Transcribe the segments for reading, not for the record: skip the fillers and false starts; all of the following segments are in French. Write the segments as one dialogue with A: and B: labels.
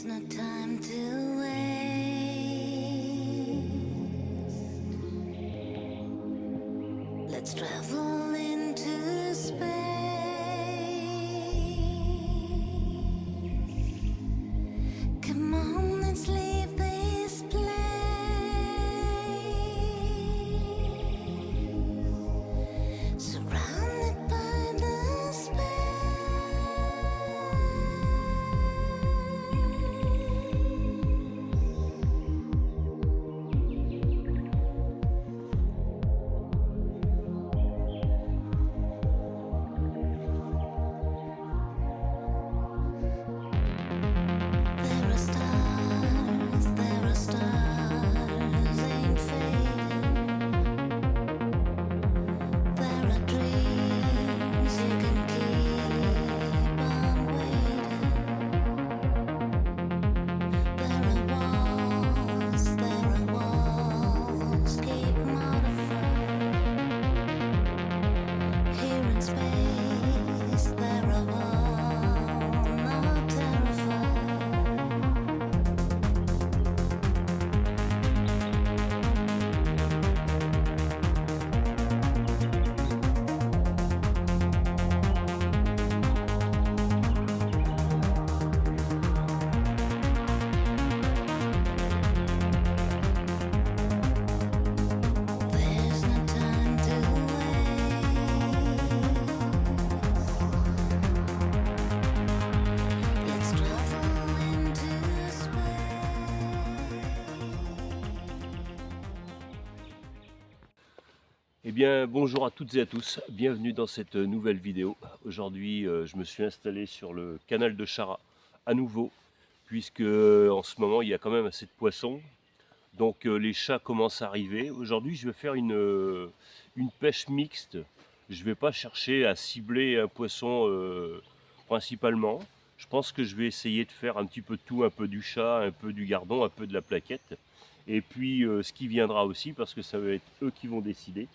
A: no time to waste. Let's travel into space. Come on, let's leave this place. Surrounded by the space. There are stars, ain't fading. There are dreams you can keep on waiting. There are walls, keep modifying. Here in space, there are all not terrified. There's no time to waste. Let's travel into space.
B: Eh bien, bonjour à toutes et à tous, bienvenue dans cette nouvelle vidéo. Aujourd'hui, je me suis installé sur le canal de Chara à nouveau, puisque en ce moment, il y a quand même assez de poissons. Donc les chats commencent à arriver. Aujourd'hui, je vais faire une pêche mixte. Je ne vais pas chercher à cibler un poisson principalement. Je pense que je vais essayer de faire un petit peu de tout, un peu du chat, un peu du gardon, un peu de la plaquette. Et puis ce qui viendra aussi, parce que ça va être eux qui vont décider.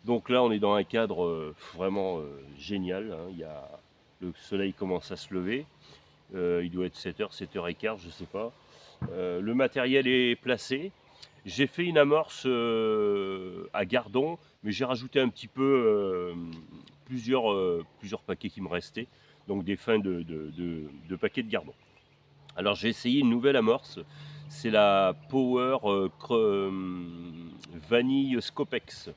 B: Donc là, on est dans un cadre vraiment génial, hein. Le soleil commence à se lever. Il doit être 7h, 7h15, je ne sais pas. Le matériel est placé. J'ai fait une amorce à gardon, mais j'ai rajouté un petit peu plusieurs paquets qui me restaient. Donc des fins de paquets de gardon. Alors j'ai essayé une nouvelle amorce. C'est la Power Vanille Scopex.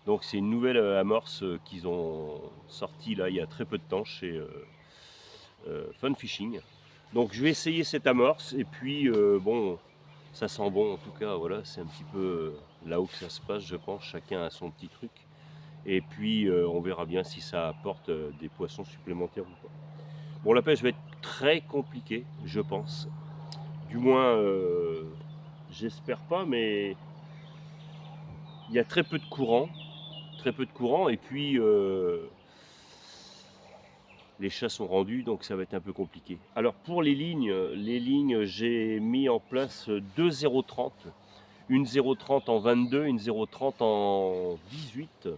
B: Donc c'est une nouvelle amorce qu'ils ont sortie là il y a très peu de temps chez Fun Fishing. Donc je vais essayer cette amorce et puis bon, ça sent bon en tout cas, voilà, c'est un petit peu là-haut que ça se passe, je pense, chacun a son petit truc. Et puis on verra bien si ça apporte des poissons supplémentaires ou pas. Bon, la pêche va être très compliquée, je pense. Du moins, j'espère pas, mais il y a très peu de courant. Très peu de courant et puis les chats sont rendus, donc ça va être un peu compliqué. Alors pour les lignes j'ai mis en place deux 0,30, une 0,30 en 22, une 0,30 en 18.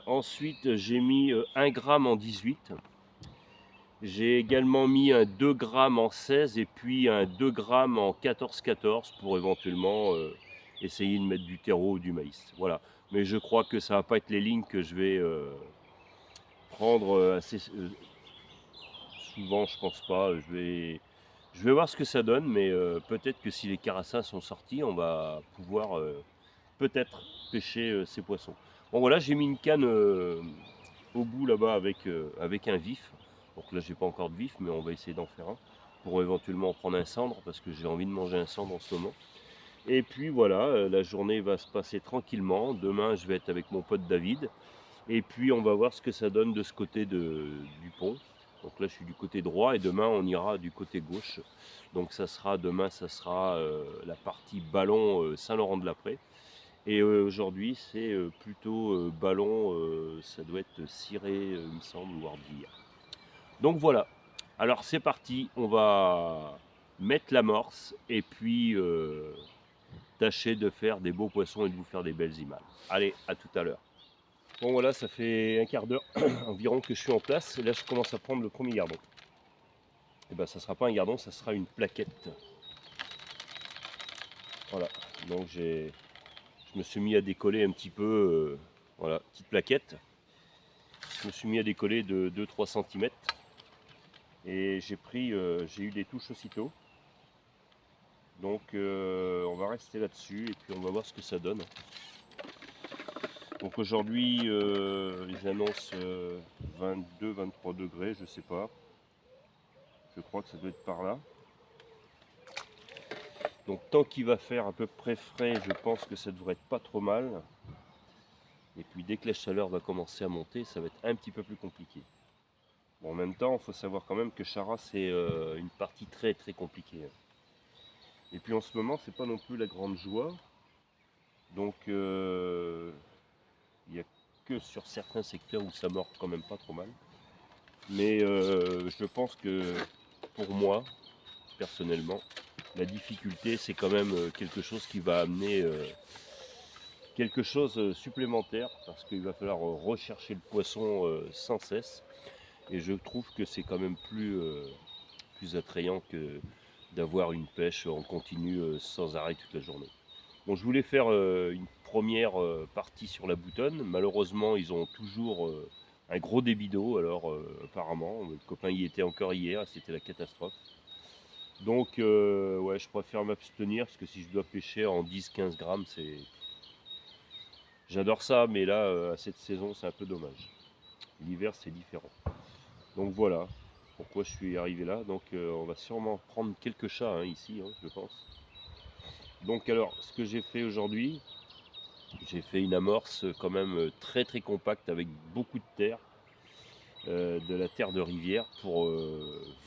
B: Ensuite j'ai mis 1 gramme en 18. J'ai également mis un 2 grammes en 16 et puis un 2 grammes en 14 pour éventuellement essayer de mettre du terreau ou du maïs. Voilà. Mais je crois que ça va pas être les lignes que je vais prendre assez souvent, je pense pas. Je vais voir ce que ça donne, mais peut-être que si les carassins sont sortis, on va pouvoir peut-être pêcher ces poissons. Bon voilà, j'ai mis une canne au bout là-bas avec un vif. Donc là j'ai pas encore de vif, mais on va essayer d'en faire un pour éventuellement prendre un cendre, parce que j'ai envie de manger un cendre en ce moment. Et puis voilà, la journée va se passer tranquillement. Demain je vais être avec mon pote David. Et puis on va voir ce que ça donne de ce côté du pont. Donc là je suis du côté droit et demain on ira du côté gauche. Donc demain ça sera la partie ballon Saint-Laurent-de-la-Prée. Et aujourd'hui c'est plutôt ballon, ça doit être ciré il me semble, ou ardille. Donc voilà, alors c'est parti, on va mettre l'amorce et puis tâcher de faire des beaux poissons et de vous faire des belles images. Allez, à tout à l'heure. Bon voilà, ça fait un quart d'heure environ que je suis en place et là je commence à prendre le premier gardon. et ben ça sera pas un gardon, ça sera une plaquette. Voilà, donc je me suis mis à décoller un petit peu, voilà, petite plaquette. Je me suis mis à décoller de 2-3 cm et j'ai eu des touches aussitôt. Donc on va rester là-dessus et puis on va voir ce que ça donne. Donc aujourd'hui ils annoncent 22-23 degrés, je sais pas. Je crois que ça doit être par là. Donc tant qu'il va faire à peu près frais, je pense que ça devrait être pas trop mal. Et puis dès que la chaleur va commencer à monter, ça va être un petit peu plus compliqué. Bon, en même temps, il faut savoir quand même que Chara, c'est une partie très très compliquée. Et puis en ce moment, c'est pas non plus la grande joie. Donc il n'y a que sur certains secteurs où ça mord quand même pas trop mal. Mais je pense que pour moi, personnellement, la difficulté, c'est quand même quelque chose qui va amener quelque chose supplémentaire parce qu'il va falloir rechercher le poisson sans cesse. Et je trouve que c'est quand même plus attrayant que d'avoir une pêche en continu sans arrêt toute la journée. Bon, je voulais faire une première partie sur la boutonne. Malheureusement, ils ont toujours un gros débit d'eau. Alors, apparemment, le copain y était encore hier, c'était la catastrophe. Donc, ouais, je préfère m'abstenir parce que si je dois pêcher en 10-15 grammes, c'est. J'adore ça, mais là, à cette saison, c'est un peu dommage. L'hiver, c'est différent. Donc voilà pourquoi je suis arrivé là. Donc, on va sûrement prendre quelques chats hein, ici, hein, je pense. Donc, alors, ce que j'ai fait aujourd'hui, j'ai fait une amorce quand même très très compacte avec beaucoup de terre. De la terre de rivière pour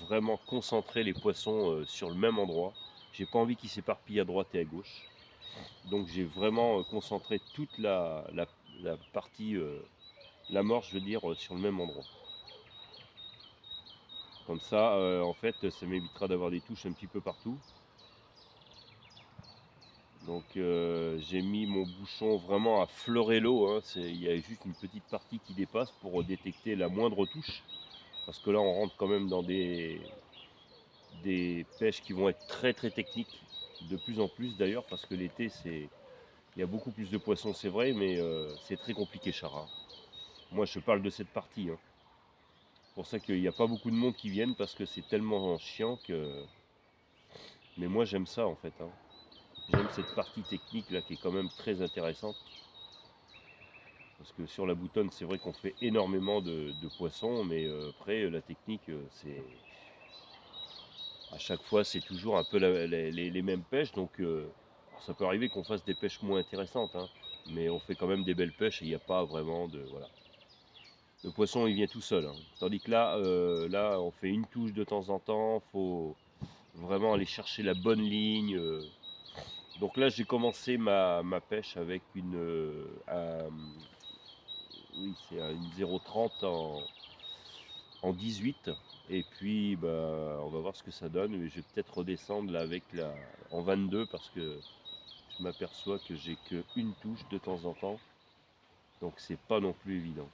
B: vraiment concentrer les poissons sur le même endroit. J'ai pas envie qu'ils s'éparpillent à droite et à gauche. Donc j'ai vraiment concentré toute la partie, l'amorce je veux dire, sur le même endroit. Comme ça, en fait, ça m'évitera d'avoir des touches un petit peu partout. Donc j'ai mis mon bouchon vraiment à fleurer l'eau. Hein. Il y a juste une petite partie qui dépasse pour détecter la moindre touche. Parce que là, on rentre quand même dans des pêches qui vont être très très techniques, de plus en plus d'ailleurs, parce que l'été, il y a beaucoup plus de poissons, c'est vrai, mais c'est très compliqué, Chara. Moi, je parle de cette partie. Hein. C'est pour ça qu'il n'y a pas beaucoup de monde qui viennent, parce que c'est tellement chiant que... Mais moi, j'aime ça, en fait. Hein. J'aime cette partie technique, là, qui est quand même très intéressante. Parce que sur la boutonne, c'est vrai qu'on fait énormément de poissons, mais après, la technique, c'est... À chaque fois, c'est toujours un peu les mêmes pêches, donc ça peut arriver qu'on fasse des pêches moins intéressantes, hein, mais on fait quand même des belles pêches et il n'y a pas vraiment de... Voilà. Le poisson, il vient tout seul. Hein. Tandis que là, on fait une touche de temps en temps, il faut vraiment aller chercher la bonne ligne. Donc là, j'ai commencé ma pêche avec oui, c'est une 0,30 en 18. Et puis bah, on va voir ce que ça donne. Mais je vais peut-être redescendre là avec en 22 parce que je m'aperçois que j'ai qu'une touche de temps en temps. Donc c'est pas non plus évident.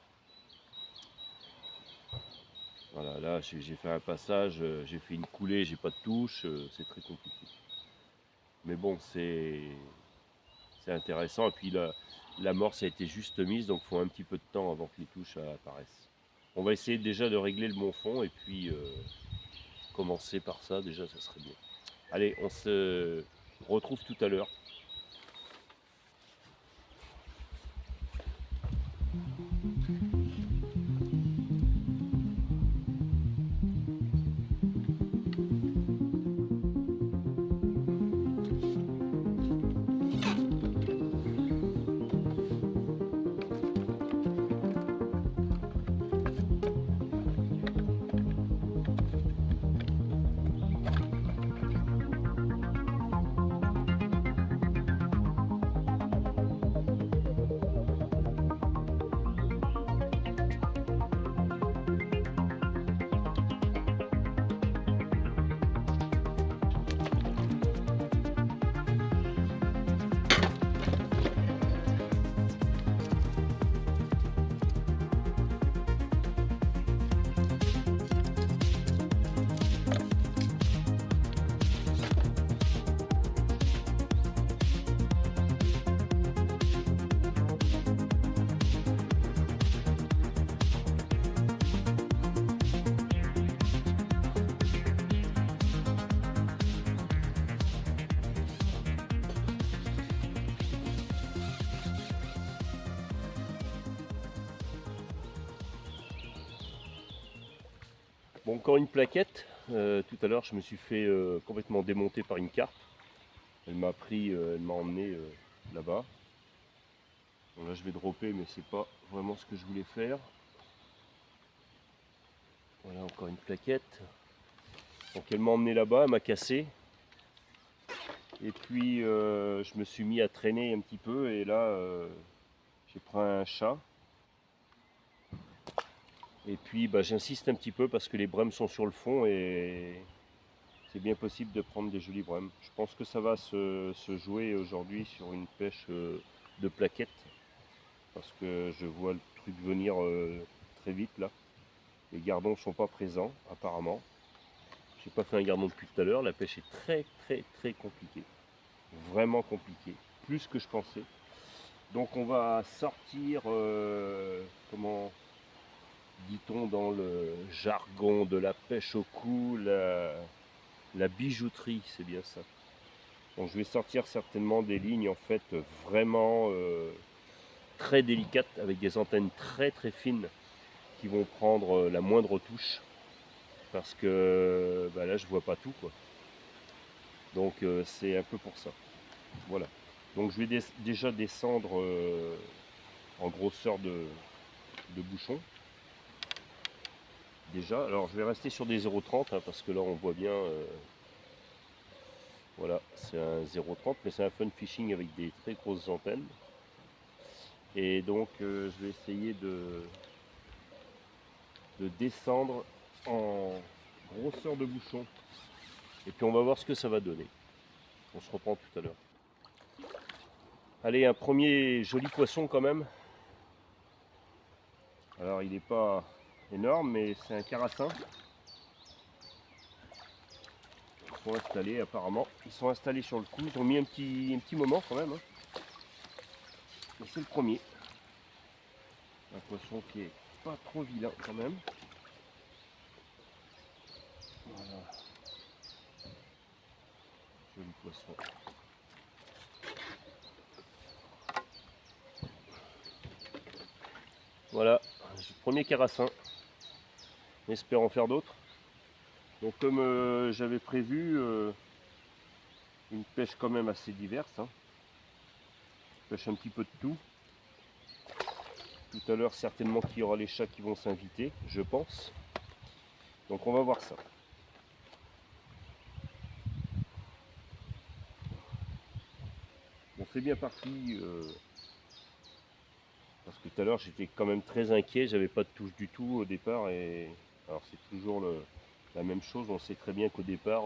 B: Voilà, là j'ai fait un passage, j'ai fait une coulée, j'ai pas de touche, c'est très compliqué. Mais bon, c'est intéressant. Et puis l'amorce a été juste mise, donc il faut un petit peu de temps avant que les touches apparaissent. On va essayer déjà de régler le bon fond et puis commencer par ça, déjà ça serait bien. Allez, on se retrouve tout à l'heure. Bon, encore une plaquette. Tout à l'heure, je me suis fait complètement démonter par une carpe. Elle m'a pris, elle m'a emmené là-bas. Bon, là, je vais dropper, mais c'est pas vraiment ce que je voulais faire. Voilà, encore une plaquette. Donc, elle m'a emmené là-bas, elle m'a cassé. Et puis, je me suis mis à traîner un petit peu, et là, j'ai pris un chat. Et puis, bah, j'insiste un petit peu parce que les brèmes sont sur le fond et c'est bien possible de prendre des jolies brèmes. Je pense que ça va se jouer aujourd'hui sur une pêche de plaquettes parce que je vois le truc venir très vite là. Les gardons sont pas présents apparemment. J'ai pas fait un gardon depuis tout à l'heure. La pêche est très compliquée, vraiment compliquée, plus que je pensais. Donc on va sortir, comment dit-on dans le jargon de la pêche au cou, la bijouterie, c'est bien ça. Donc je vais sortir certainement des lignes en fait vraiment très délicates avec des antennes très fines qui vont prendre la moindre touche parce que bah là je vois pas tout quoi. Donc c'est un peu pour ça. Voilà. Donc je vais déjà descendre en grosseur de bouchon. Déjà, alors je vais rester sur des 0,30 hein, parce que là on voit bien. Voilà, c'est un 0,30 mais c'est un fun fishing avec des très grosses antennes. Et donc je vais essayer de descendre en grosseur de bouchon. Et puis on va voir ce que ça va donner. On se reprend tout à l'heure. Allez, un premier joli poisson quand même. Alors il n'est pas énorme mais c'est un carassin. Ils sont installés apparemment. Ils sont installés sur le coup. Ils ont mis un petit moment quand même. Hein. Et c'est le premier. Un poisson qui est pas trop vilain quand même. Voilà. Joli poisson. Voilà, premier carassin. J'espère en faire d'autres. Donc comme j'avais prévu, une pêche quand même assez diverse. Hein. Pêche un petit peu de tout. Tout à l'heure certainement qu'il y aura les chats qui vont s'inviter, je pense. Donc on va voir ça. Bon c'est bien parti. Parce que tout à l'heure j'étais quand même très inquiet, j'avais pas de touche du tout au départ et alors c'est toujours la même chose, on sait très bien qu'au départ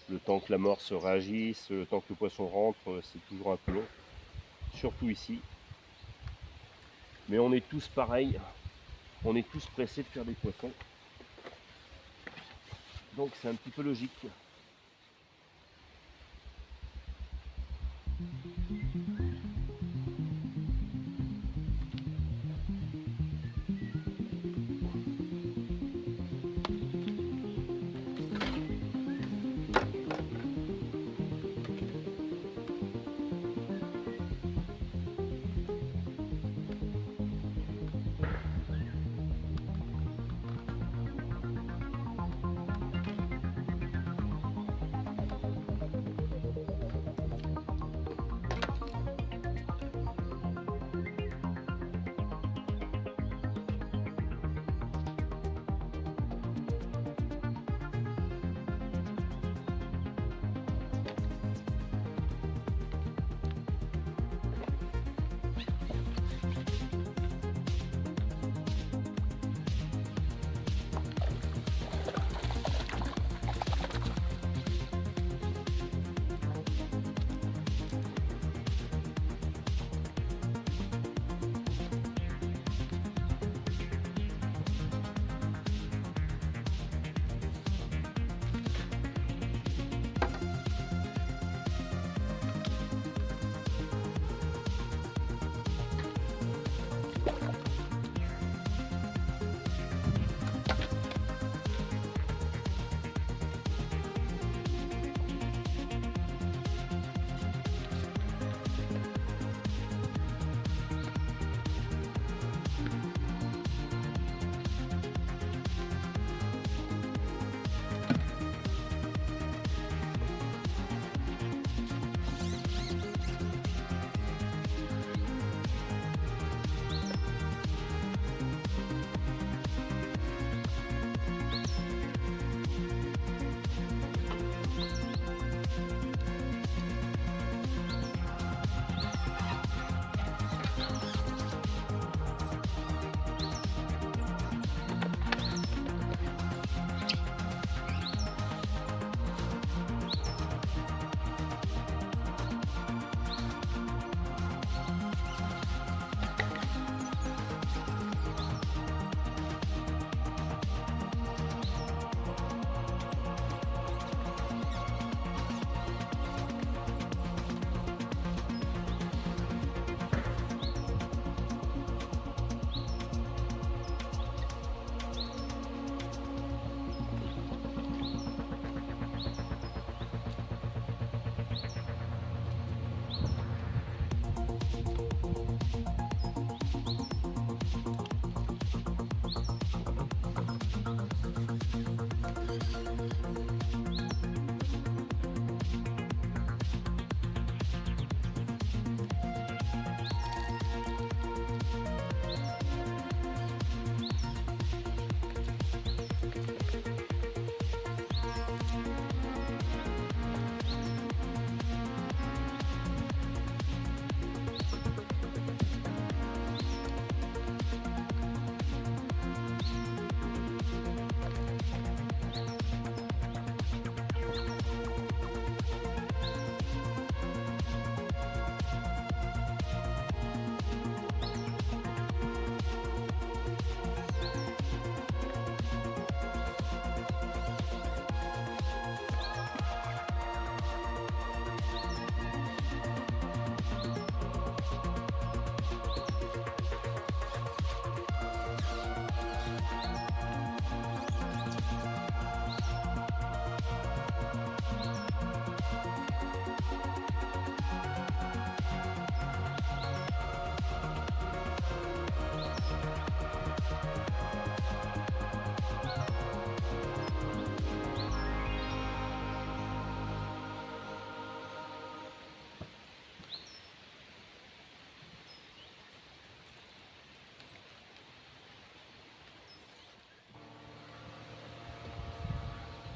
B: le temps que la morse réagisse, le temps que le poisson rentre, c'est toujours un peu long, surtout ici. Mais on est tous pareils, on est tous pressés de faire des poissons, donc c'est un petit peu logique.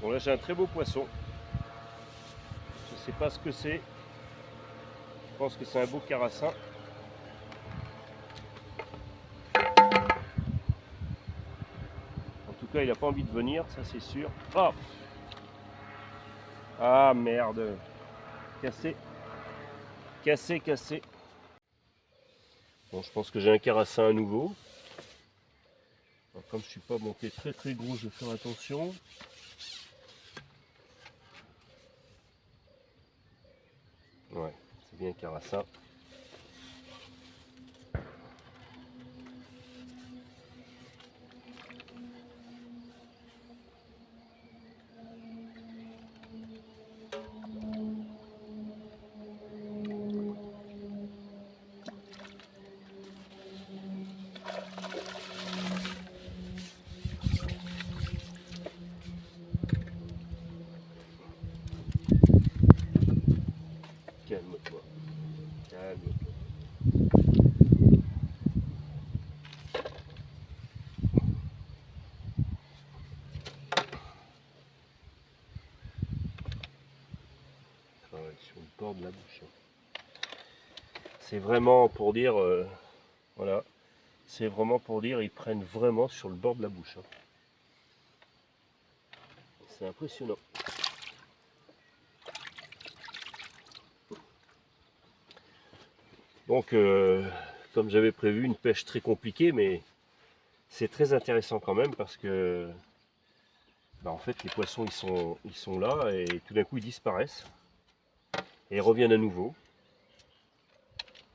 B: Bon là j'ai un très beau poisson. Je sais pas ce que c'est. Je pense que c'est un beau carassin. En tout cas il n'a pas envie de venir, ça c'est sûr. Oh, ah merde. Cassé. Cassé, cassé. Bon, je pense que j'ai un carassin à nouveau. Alors, comme je suis pas monté très gros, je vais faire attention. Ouais, c'est bien un carassin. Calme-toi. Calme-toi. Ah ouais, sur le bord de la bouche. C'est vraiment pour dire, voilà, c'est vraiment pour dire, ils prennent vraiment sur le bord de la bouche. C'est impressionnant. Donc, comme j'avais prévu, une pêche très compliquée, mais c'est très intéressant quand même parce que, bah, en fait, les poissons ils sont là et tout d'un coup ils disparaissent et ils reviennent à nouveau.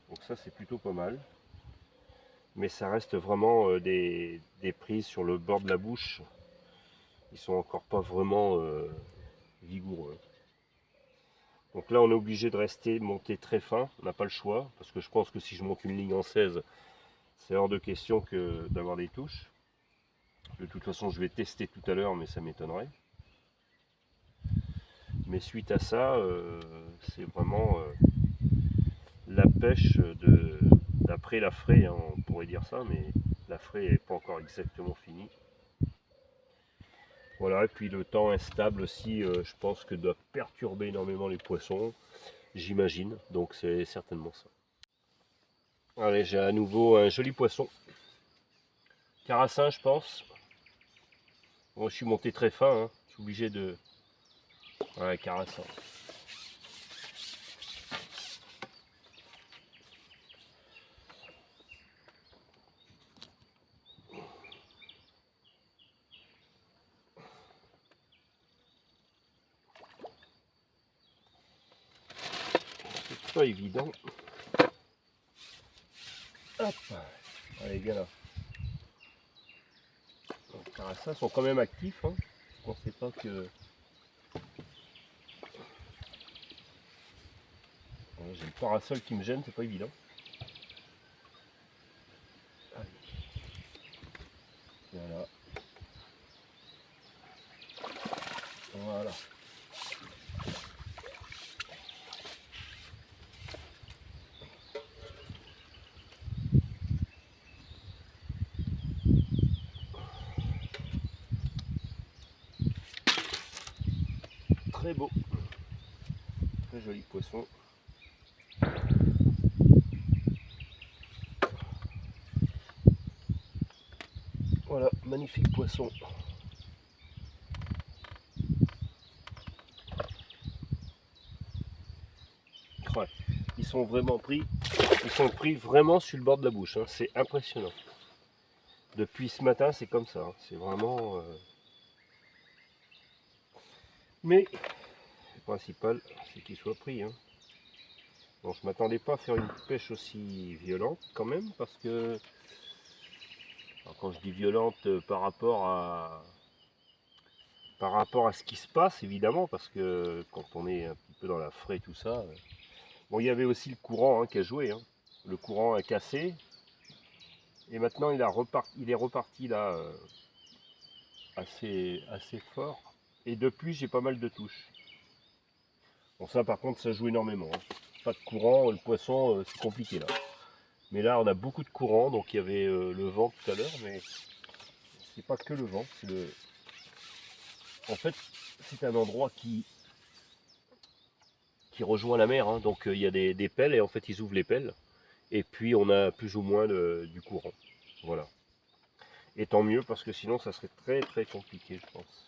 B: Donc ça c'est plutôt pas mal. Mais ça reste vraiment des prises sur le bord de la bouche. Ils sont encore pas vraiment vigoureux. Donc là on est obligé de rester monter très fin, on n'a pas le choix, parce que je pense que si je monte une ligne en 16, c'est hors de question que d'avoir des touches. De toute façon je vais tester tout à l'heure, mais ça m'étonnerait. Mais suite à ça, c'est vraiment la pêche d'après la fraie, hein, on pourrait dire ça, mais la fraie n'est pas encore exactement finie. Voilà, et puis le temps instable aussi, je pense que doit perturber énormément les poissons, j'imagine, donc c'est certainement ça. Allez, j'ai à nouveau un joli poisson. Carassin, je pense. Bon, je suis monté très fin, hein. Je suis obligé de... Ouais, carassin. C'est pas évident. Hop. Allez, viens là. Les carassins sont quand même actifs, hein. Je pensais pas que... Ouais, j'ai le parasol qui me gêne, c'est pas évident. Allez. Voilà. Voilà. Très beau. Très joli poisson. Voilà, magnifique poisson. Ouais, ils sont pris vraiment sur le bord de la bouche, hein. C'est impressionnant. Depuis ce matin, c'est comme ça, hein. C'est vraiment... Mais le principal, c'est qu'ils soient pris, hein. Bon, je m'attendais pas à faire une pêche aussi violente quand même, parce que... Alors, quand je dis violente, par rapport à ce qui se passe, évidemment, parce que quand on est un petit peu dans la fraie, tout ça... Bon, il y avait aussi le courant, hein, qui a joué, hein. Le courant a cassé, et maintenant il est reparti là, assez fort. Et depuis, j'ai pas mal de touches. Bon, ça par contre, ça joue énormément, hein. Pas de courant, le poisson, c'est compliqué là. Mais là, on a beaucoup de courant, donc il y avait le vent tout à l'heure, mais c'est pas que le vent, c'est le... En fait, c'est un endroit qui rejoint la mer, hein. Donc il y a des pelles et en fait ils ouvrent les pelles et puis on a plus ou moins du courant. Voilà. Et tant mieux parce que sinon ça serait très très compliqué, je pense.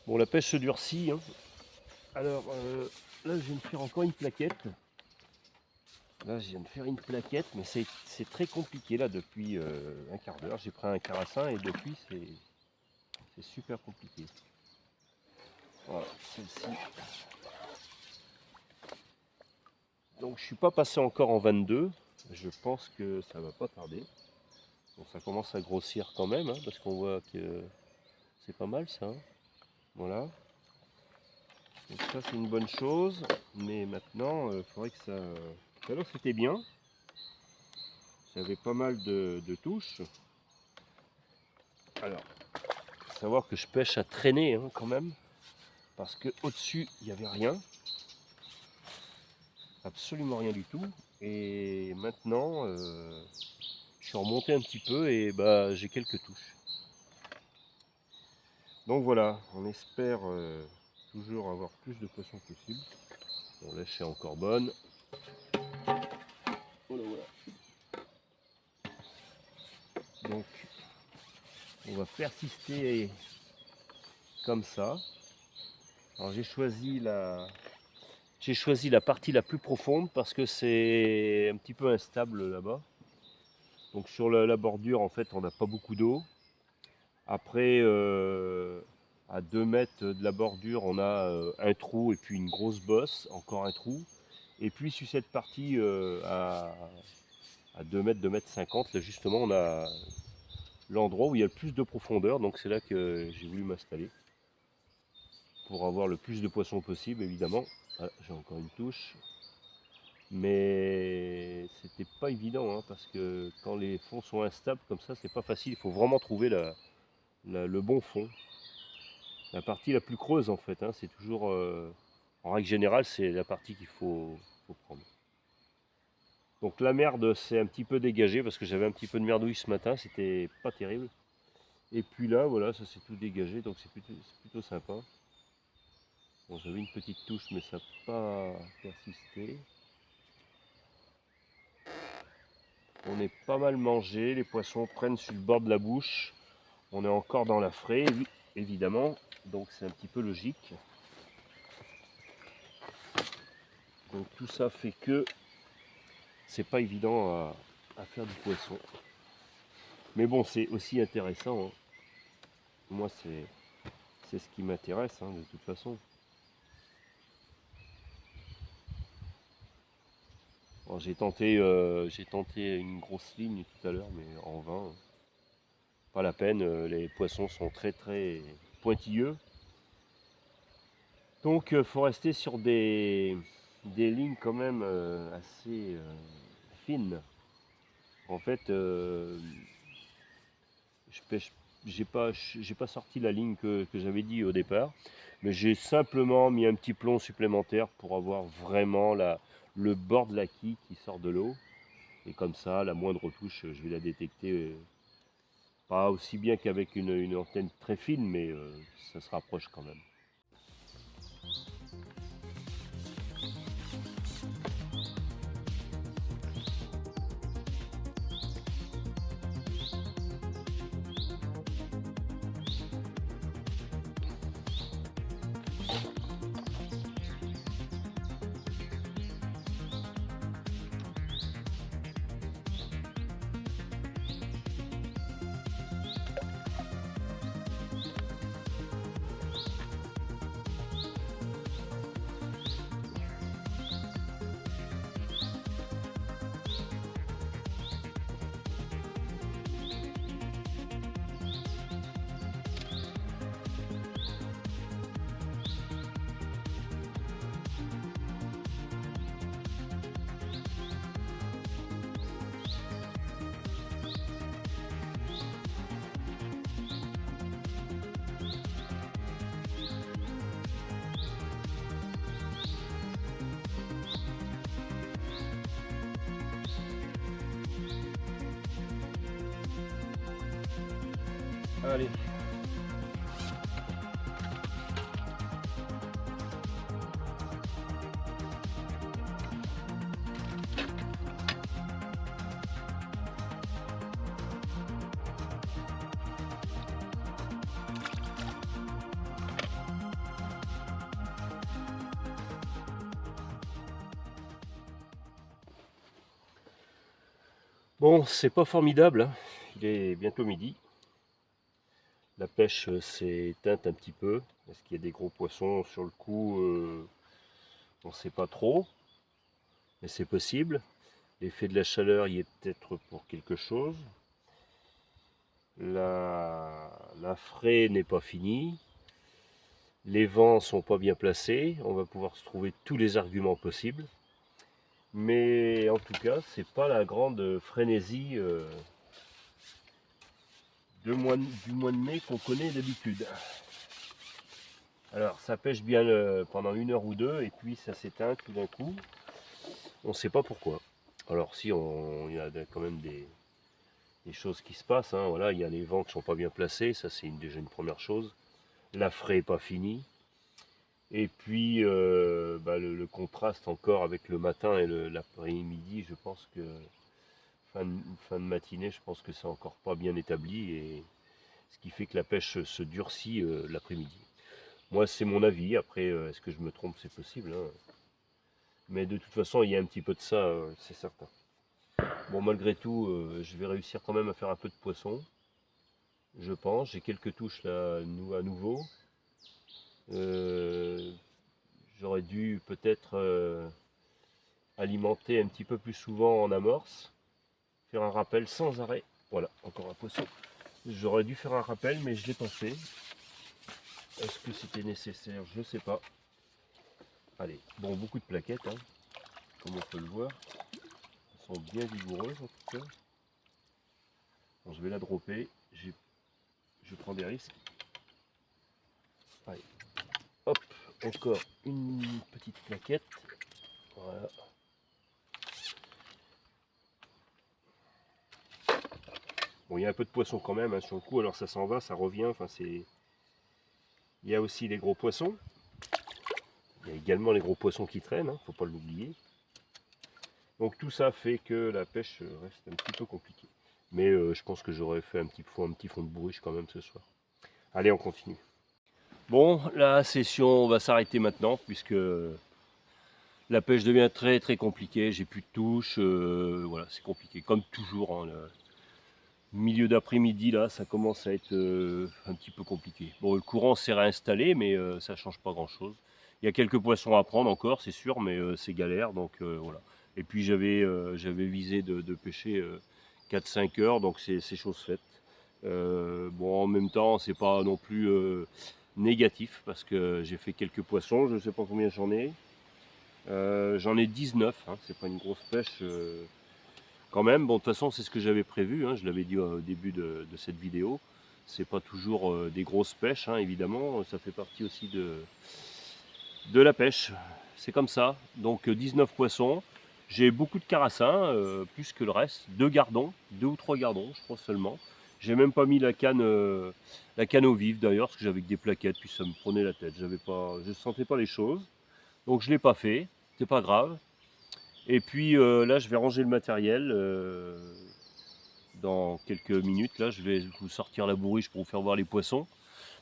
B: Bon, la pêche se durcit, hein. Alors là, je viens de faire encore une plaquette. Là, je viens de faire une plaquette, mais c'est très compliqué là depuis un quart d'heure. J'ai pris un carassin et depuis, c'est super compliqué. Voilà, celle-ci. Donc, je suis pas passé encore en 22. Je pense que ça va pas tarder. Bon, ça commence à grossir quand même, hein, parce qu'on voit que c'est pas mal ça, hein. Voilà. Donc ça c'est une bonne chose, mais maintenant il faudrait que ça... Tout à l'heure c'était bien, j'avais pas mal de touches. Alors, faut savoir que je pêche à traîner, hein, quand même, parce que au-dessus il n'y avait rien, absolument rien du tout. Et maintenant je suis remonté un petit peu et bah j'ai quelques touches. Donc voilà, on espère toujours avoir plus de poissons possible. Bon, là, je suis encore bonne. Voilà, voilà. Donc, on va persister comme ça. Alors, j'ai choisi la partie la plus profonde parce que c'est un petit peu instable là-bas. Donc, sur la bordure, en fait, on n'a pas beaucoup d'eau. Après, à 2 mètres de la bordure, on a un trou et puis une grosse bosse, encore un trou. Et puis sur cette partie à 2 mètres, 2 mètres 50, là justement, on a l'endroit où il y a le plus de profondeur. Donc c'est là que j'ai voulu m'installer pour avoir le plus de poissons possible, évidemment. Ah, j'ai encore une touche. Mais c'était pas évident, hein, parce que quand les fonds sont instables comme ça, c'est pas facile. Il faut vraiment trouver le bon fond. La partie la plus creuse en fait, hein, c'est toujours, en règle générale, c'est la partie qu'il faut prendre. Donc la merde s'est un petit peu dégagée parce que j'avais un petit peu de merdouille ce matin, c'était pas terrible. Et puis là, voilà, ça s'est tout dégagé, donc c'est plutôt sympa. Bon, j'avais une petite touche, mais ça n'a pas persisté. On est pas mal mangé, les poissons prennent sur le bord de la bouche. On est encore dans la fraie, évidemment, donc c'est un petit peu logique. Donc tout ça fait que c'est pas évident à faire du poisson. Mais bon, c'est aussi intéressant, hein. Moi, c'est ce qui m'intéresse, hein, de toute façon. Bon, j'ai tenté une grosse ligne tout à l'heure, mais en vain. Pas la peine, les poissons sont très très pointilleux. Donc il faut rester sur des lignes quand même assez fines. En fait, j'ai pas sorti la ligne que j'avais dit au départ, mais j'ai simplement mis un petit plomb supplémentaire pour avoir vraiment le bord de la quille qui sort de l'eau. Et comme ça, la moindre touche, je vais la détecter, pas aussi bien qu'avec une antenne très fine, mais ça se rapproche quand même. Allez. Bon, c'est pas formidable, hein. Il est bientôt midi. La pêche s'est éteinte un petit peu. Est-ce qu'il y a des gros poissons sur le coup? On ne sait pas trop, mais c'est possible. L'effet de la chaleur y est peut-être pour quelque chose. La fraie n'est pas finie. Les vents sont pas bien placés. On va pouvoir se trouver tous les arguments possibles. Mais en tout cas, c'est pas la grande frénésie du mois de mai qu'on connaît d'habitude. Alors ça pêche bien pendant 1 heure ou deux et puis ça s'éteint tout d'un coup. On ne sait pas pourquoi. Alors si il y a quand même des choses qui se passent, hein. Voilà, il y a les vents qui ne sont pas bien placés, ça c'est déjà une première chose. La fraie n'est pas finie. Et puis le contraste encore avec le matin et l'après-midi, je pense que fin de matinée, je pense que c'est encore pas bien établi, et ce qui fait que la pêche se durcit l'après-midi. Moi c'est mon avis, après est-ce que je me trompe, c'est possible, hein. Mais de toute façon il y a un petit peu de ça, c'est certain. Bon, malgré tout, je vais réussir quand même à faire un peu de poisson, je pense. J'ai quelques touches là à nouveau. J'aurais dû peut-être alimenter un petit peu plus souvent en amorce, faire un rappel sans arrêt. Voilà, encore un poisson. J'aurais dû faire un rappel, mais je ne l'ai pas fait. Est-ce que c'était nécessaire? Je ne sais pas. Allez, bon, beaucoup de plaquettes, hein, comme on peut le voir. Elles sont bien vigoureuses en tout cas. Bon, je vais la dropper. Je prends des risques. Allez, hop, encore une petite plaquette. Voilà. Bon, il y a un peu de poisson quand même, hein, sur le coup, alors ça s'en va, ça revient. Enfin, c'est. Il y a aussi les gros poissons. Il y a également les gros poissons qui traînent, hein, faut pas l'oublier. Donc tout ça fait que la pêche reste un petit peu compliquée. Mais je pense que j'aurais fait un petit fond de bourriche quand même ce soir. Allez, on continue. Bon, la session va s'arrêter maintenant puisque la pêche devient très très compliquée. J'ai plus de touches, voilà, c'est compliqué. Comme toujours, hein, le milieu d'après-midi là, ça commence à être un petit peu compliqué. Bon, le courant s'est réinstallé, mais ça change pas grand-chose. Il y a quelques poissons à prendre encore, c'est sûr, mais c'est galère, donc voilà. Et puis j'avais visé de pêcher 4-5 heures, donc c'est chose faite. Bon, en même temps, c'est pas non plus négatif, parce que j'ai fait quelques poissons, je ne sais pas combien j'en ai. J'en ai 19, hein, c'est pas une grosse pêche quand même. Bon, de toute façon, c'est ce que j'avais prévu, hein, je l'avais dit au début de cette vidéo. C'est pas toujours des grosses pêches, hein, évidemment, ça fait partie aussi de la pêche. C'est comme ça. Donc 19 poissons. J'ai beaucoup de carassins, plus que le reste. 2 gardons, 2 ou 3 gardons, je crois seulement. J'ai même pas mis la canne au vif d'ailleurs, parce que j'avais que des plaquettes, puis ça me prenait la tête. Je ne sentais pas les choses. Donc je ne l'ai pas fait, c'est pas grave. Et puis là, je vais ranger le matériel. Dans quelques minutes, là, je vais vous sortir la bourriche pour vous faire voir les poissons.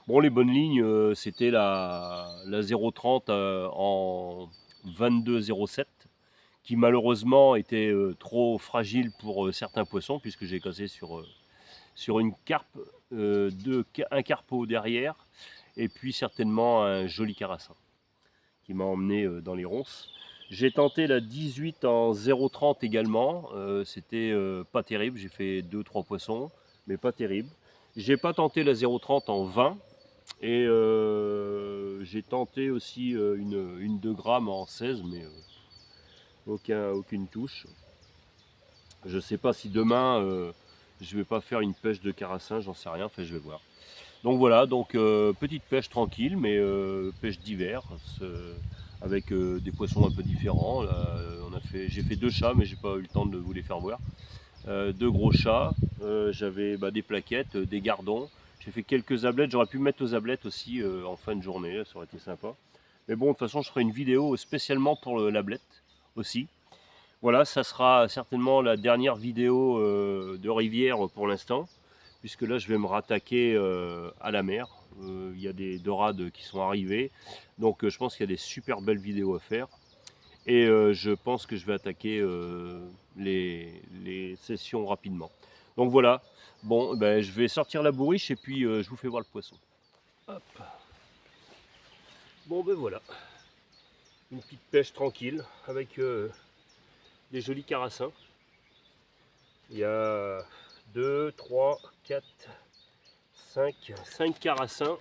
B: Bon, les bonnes lignes, c'était la 0,30 en 22,07, qui malheureusement était trop fragile pour certains poissons, puisque j'ai cassé sur une carpe, un carpeau derrière, et puis certainement un joli carassin qui m'a emmené dans les ronces. J'ai tenté la 18 en 0,30 également, c'était pas terrible, j'ai fait 2-3 poissons, mais pas terrible. J'ai pas tenté la 0,30 en 20, et j'ai tenté aussi une 2 grammes en 16, mais aucune touche. Je sais pas si demain je vais pas faire une pêche de carassin, j'en sais rien, enfin je vais voir. Donc voilà, donc petite pêche tranquille, mais pêche d'hiver, avec des poissons un peu différents. J'ai fait 2 chats, mais j'ai pas eu le temps de vous les faire voir. 2 gros chats, j'avais des plaquettes, des gardons. J'ai fait quelques ablettes, j'aurais pu mettre aux ablettes aussi en fin de journée, ça aurait été sympa. Mais bon, de toute façon, je ferai une vidéo spécialement pour l'ablette aussi. Voilà, ça sera certainement la dernière vidéo de rivière pour l'instant, puisque là, je vais me rattaquer à la mer. Il y a des dorades qui sont arrivées, donc je pense qu'il y a des super belles vidéos à faire. Et je pense que je vais attaquer les sessions rapidement. Donc voilà, bon, ben, je vais sortir la bourriche et puis je vous fais voir le poisson. Hop. Bon ben voilà, une petite pêche tranquille avec des jolis carassins. Il y a 2, 3, 4, 5 carassins.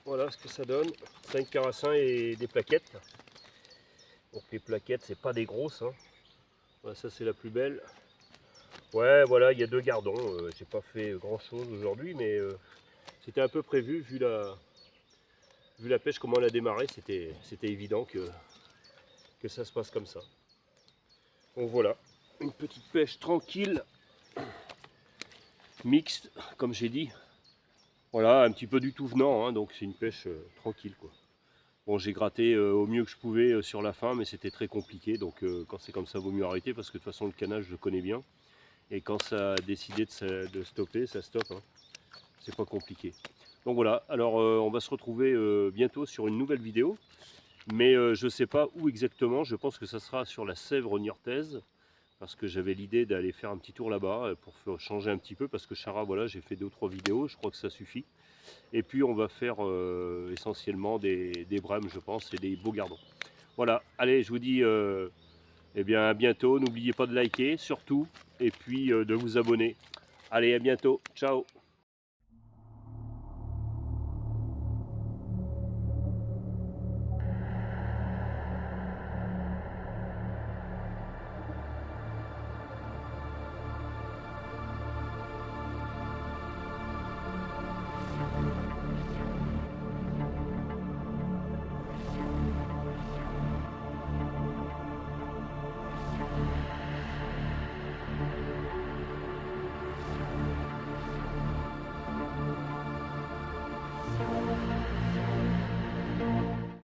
B: Voilà ce que ça donne. 5 carassins et des plaquettes. Donc les plaquettes, c'est pas des grosses. Hein. Voilà, ça c'est la plus belle. Ouais, voilà, il y a 2 gardons. J'ai pas fait grand chose aujourd'hui, mais c'était un peu prévu vu la pêche, comment elle a démarré. C'était évident que ça se passe comme ça. Donc voilà, une petite pêche tranquille, mixte, comme j'ai dit. Voilà, un petit peu du tout venant, hein, donc c'est une pêche tranquille, quoi. Bon, j'ai gratté au mieux que je pouvais sur la fin, mais c'était très compliqué, donc quand c'est comme ça, vaut mieux arrêter, parce que de toute façon, le canage, je le connais bien. Et quand ça a décidé de stopper, ça stoppe, hein. C'est pas compliqué. Donc voilà, alors on va se retrouver bientôt sur une nouvelle vidéo, mais je ne sais pas où exactement. Je pense que ça sera sur la Sèvre niortaise, parce que j'avais l'idée d'aller faire un petit tour là-bas pour changer un petit peu, parce que Chara, voilà, j'ai fait 2 ou 3 vidéos, je crois que ça suffit. Et puis on va faire essentiellement des brèmes, je pense, et des beaux gardons. Voilà, allez, je vous dis eh bien, à bientôt. N'oubliez pas de liker surtout, et puis de vous abonner. Allez, à bientôt, ciao.